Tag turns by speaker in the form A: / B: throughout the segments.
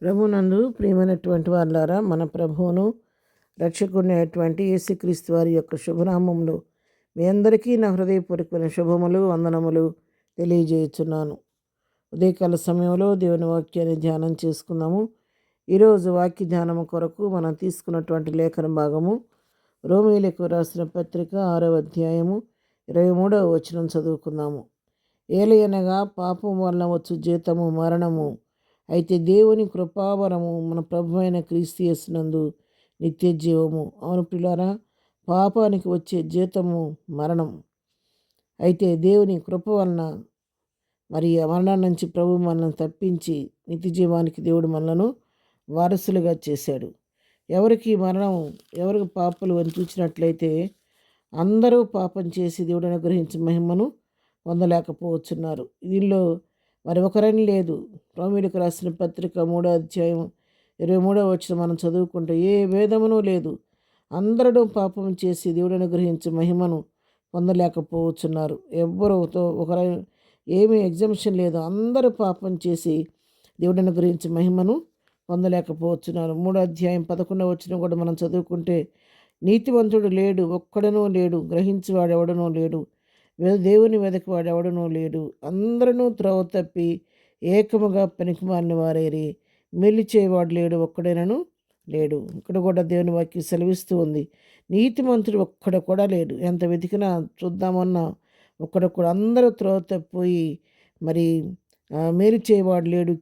A: ప్రభునందు ప్రియమైనటువంటి వాళ్ళారా, మన ప్రభువును రక్షకుడైనటువంటి యేసుక్రీస్తు వారి యొక్క శుభనామంలో మీ అందరికీ నా హృదయపూర్వకమైన శుభములు వందనములు తెలియజేయుచున్నాను. ఉదయకాల సమయంలో దేవుని వాక్యాన్ని ధ్యానం చేసుకుందాము. ఈరోజు వాక్య ధ్యానము కొరకు మనం తీసుకున్నటువంటి లేఖన భాగము రోమీయులకు రాసిన పత్రిక 6వ అధ్యాయము 23వ వచనం చదువుకుందాము. ఏలయనగా పాపం వలన వచ్చు జీతము మరణము, అయితే దేవుని కృపావరము మన ప్రభు అయిన క్రీస్తు యేసునందు నిత్య జీవము. అవును ప్రియులారా, పాపానికి వచ్చే జీతము మరణం. అయితే దేవుని కృప వలన మరి ఆ మరణం నుంచి ప్రభు మనల్ని తప్పించి నిత్య జీవానికి దేవుడు మనలను వారసులుగా చేశాడు. ఎవరికి మరణం, ఎవరికి పాపలు అని చూసినట్లయితే అందరూ పాపం చేసి దేవుడు అనుగ్రహించిన మహిమను పొందలేకపోతున్నారు. దీనిలో మరి ఒకరని లేదు. రోమీయులకు రాసిన పత్రిక 3వ అధ్యాయం 23వ వచనం మనం చదువుకుంటే ఏ భేదమునూ లేదు, అందరూ పాపం చేసి దేవుడు అనుగ్రహించే మహిమను పొందలేకపోతున్నారు. ఎవ్వరితో ఒకరు ఏమీ ఎగ్జంప్షన్ లేదు, అందరూ పాపం చేసి దేవుడు అనుగ్రహించే మహిమను పొందలేకపోతున్నారు. 3వ అధ్యాయం 11వ వచనం కూడా మనం చదువుకుంటే నీతివంతుడు లేడు, ఒక్కడనూ లేడు, గ్రహించేవాడెవడనూ లేడు, దేవుని వెదకవాడు ఎవడనూ లేడు, అందరూ త్రోవ తప్పి ఏకముగా పనికిమాలిన వారైరి, మెల్లి చేయవాడు లేడు, ఒక్కడైనను లేడు. ఇక్కడ కూడా దేవుని వాక్యం సెలవిస్తూ ఉంది, నీతిమంతుడు ఒక్కడ కూడా లేడు. ఎంత వెతికినా చూద్దామన్నా ఒక్కడ కూడా, అందరూ త్రోవ తప్పిపోయి మరి మేలు చేయవాడు లేడు.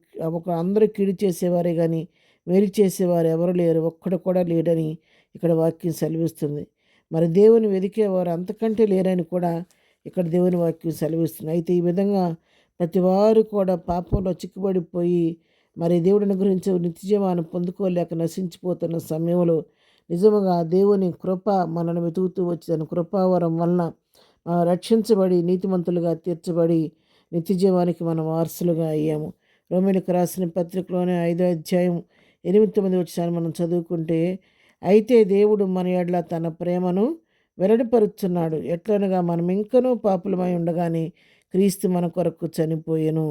A: అందరూ కీడు చేసేవారే కానీ మేలు చేసేవారు ఎవరు లేరు, ఒక్కడ కూడా లేడని ఇక్కడ వాక్యం సెలవిస్తుంది. మరి దేవుని వెతికేవారు అంతకంటే లేరని కూడా ఇక్కడ దేవుని వాక్యం సెలవిస్తుంది. అయితే ఈ విధంగా ప్రతి వారు కూడా పాపంలో చిక్కుబడిపోయి మరి దేవుడిని గురించి నిత్యజీవాన్ని పొందుకోలేక నశించిపోతున్న సమయంలో నిజముగా దేవుని కృప మనను వెతుకుతూ వచ్చి దాని కృపావరం వలన రక్షించబడి నీతిమంతులుగా తీర్చబడి నిత్యజీవానికి మనం వారసులుగా అయ్యాము. రోమీయులకు రాసిన పత్రికలోనే 5వ అధ్యాయం 8-9 వచనాలు మనం చదువుకుంటే, అయితే దేవుడు మన యెడల తన ప్రేమను వెల్లడిపరుచున్నాడు. ఎట్లనగా మనం ఇంకనూ పాపులమై ఉండగానే క్రీస్తు మన కొరకు చనిపోయెను.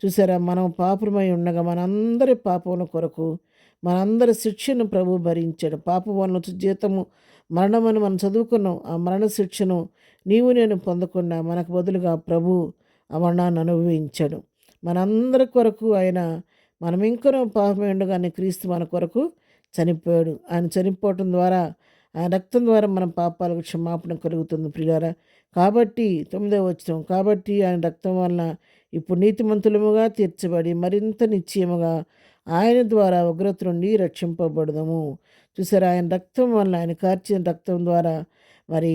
A: చూసారా, మనం పాపులమై ఉండగా మనందరి పాపముల కొరకు మనందరి శిక్షను ప్రభు భరించాడు. పాపం వలన జీతము మరణమని మనం చదువుకున్నాం. ఆ మరణ శిక్షను నీవు నేను పొందకుండా మనకు బదులుగా ప్రభు ఆ మరణాన్ని అనుభవించాడు. మనందరి కొరకు ఆయన, మనం ఇంకనూ పాపమై ఉండగానే క్రీస్తు మన కొరకు చనిపోయాడు. ఆయన చనిపోవటం ద్వారా, ఆయన రక్తం ద్వారా మన పాపాలకు క్షమాపణ కలుగుతుంది ప్రియులారా. కాబట్టి 9వ వచనం, కాబట్టి ఆయన రక్తం వలన ఇప్పుడు నీతిమంతులముగా తీర్చబడి మరింత నిశ్చయముగా ఆయన ద్వారా ఉగ్రత నుండి రక్షింపబడదాము. చూసారా, ఆయన రక్తం వలన, ఆయన కార్చిన రక్తం ద్వారా మరి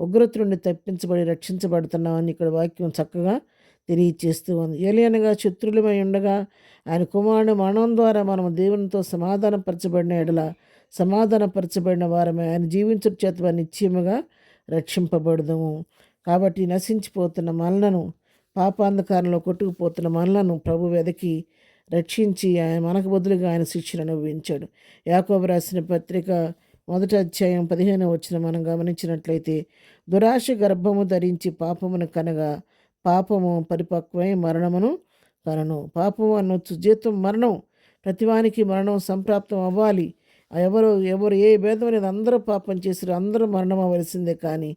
A: ఉగ్రత నుండి తప్పించబడి రక్షించబడుతున్నామని ఇక్కడ వాక్యం చక్కగా తెలియచేస్తూ ఉంది. ఏలయనగా శత్రులమై ఉండగా ఆయన కుమారుని మరణం ద్వారా మనం దేవునితో సమాధానపరచబడిన ఎడల సమాధానపరచబడిన వారమే ఆయన జీవించుట చేత నిశ్చయముగా రక్షింపబడదాము. కాబట్టి నశించిపోతున్న మనలను, పాపాంధకారంలో కొట్టుకుపోతున్న మనలను ప్రభు వెదకి రక్షించి ఆయన మనకు బదులుగా ఆయన శిక్షను అనుభవించాడు. యాకోబు రాసిన పత్రిక 1వ అధ్యాయం 15వ వచనం మనం గమనించినట్లయితే, దురాశ గర్భము ధరించి పాపమును కనగా పాపము పరిపక్వమై మరణమును కనను. పాపము అనొచ్చు జీతం మరణం. ప్రతివానికి మరణం సంప్రాప్తం అవ్వాలి. ఎవరు ఏ భేదం అనేది, అందరూ పాపం చేసారు, అందరూ మరణం అవ్వవలసిందే. కానీ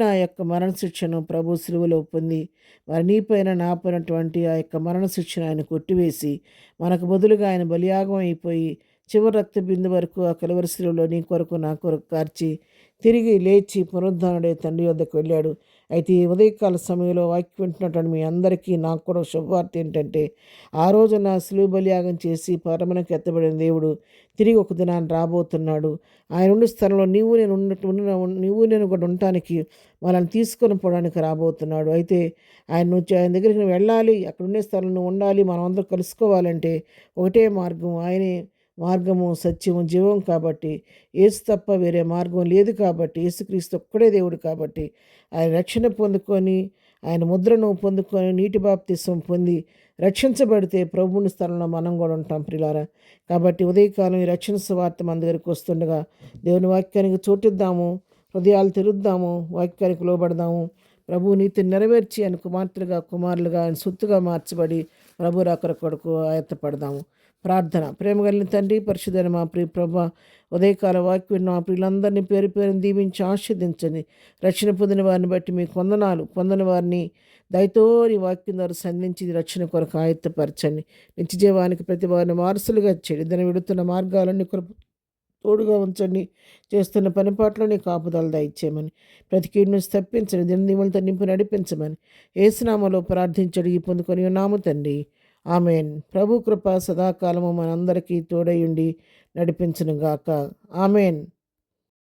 A: నా యొక్క మరణ శిక్షను ప్రభు సిలువలో పొంది మరి నీపైన నాపైనటువంటి ఆ యొక్క మరణ శిక్షను ఆయన కొట్టివేసి మనకు బదులుగా ఆయన బలియాగం అయిపోయి చివరి రక్త బిందు వరకు ఆ కలువరి శిలువలో నీ కొరకు నా కొరకు కార్చి తిరిగి లేచి పునరుద్ధానుడై తండ్రి వద్దకు వెళ్ళాడు. అయితే ఈ ఉదయకాల సమయంలో వాక్యం వింటున్నటువంటి మీ అందరికీ నాకు కూడా శుభవార్త ఏంటంటే, ఆ రోజున శిలువ బలియాగం చేసి పరమునకు ఎత్తబడిన దేవుడు తిరిగి ఒక దినాన్ని రాబోతున్నాడు. ఆయన ఉండే స్థలంలో నీవు నేను కూడా ఉండటానికి వాళ్ళని తీసుకొని పోవడానికి రాబోతున్నాడు. అయితే ఆయన దగ్గరికి వెళ్ళాలి, అక్కడ ఉండే స్థలంలో ఉండాలి, మనం అందరూ కలుసుకోవాలంటే ఒకటే మార్గం, ఆయనే మార్గము సత్యము జీవం. కాబట్టి యేసు తప్ప వేరే మార్గం లేదు. కాబట్టి యేసుక్రీస్తు ఒక్కడే దేవుడు. కాబట్టి ఆయన రక్షణ పొందుకొని, ఆయన ముద్రను పొందుకొని, నీటి బాప్తిసం పొంది రక్షించబడితే ప్రభువుని స్థలంలో మనం కూడా ఉంటాం ప్రియులారా. కాబట్టి ఉదయకాలం ఈ రక్షణ సువార్త మన దగ్గరికి వస్తుండగా దేవుని వాక్యానికి చోటిద్దాము, హృదయాలు తెరుద్దాము, వాక్యానికి లోబడదాము. ప్రభు నీతిని నెరవేర్చి ఆయన కుమార్తెలుగా కుమారులుగా ఆయన సొత్తుగా మార్చబడి ప్రభు రాకడ కొరకు ఆయత్తపడదాము. ప్రార్థన. ప్రేమ కలిగిన తండ్రి, పరిశుద్ధైన మా ప్రియ ప్రభా, ఉదయకాల వాక్యం మా ప్రియులందరినీ పేరు పేరుని దీవించి ఆశీర్వదించండి. రక్షణ పొందిన వారిని బట్టి మీకు వందనాలు. పొందని వారిని దయతో నీ వాక్యం ద్వారా సంధించి రక్షణ కొరకు ఆయత్తపరచండి. నిత్యజీవానికి ప్రతి వారిని వారసులుగా చేయండి. దాన్ని విడుతున్న మార్గాలన్నీ తోడుగా ఉంచండి. చేస్తున్న పనిపాట్లో నీ కాపుదల దయచేయమని, ప్రతి కీడును తప్పించండి. దినదీములతో నింపు నడిపించమని ఏసునామలో ప్రార్థించడి పొందుకొని ఉన్నాము తండ్రి. ఆమెన్. ప్రభు కృప సదాకాలము మనందరికీ తోడయుండి నడిపించునుగాక. ఆమెన్.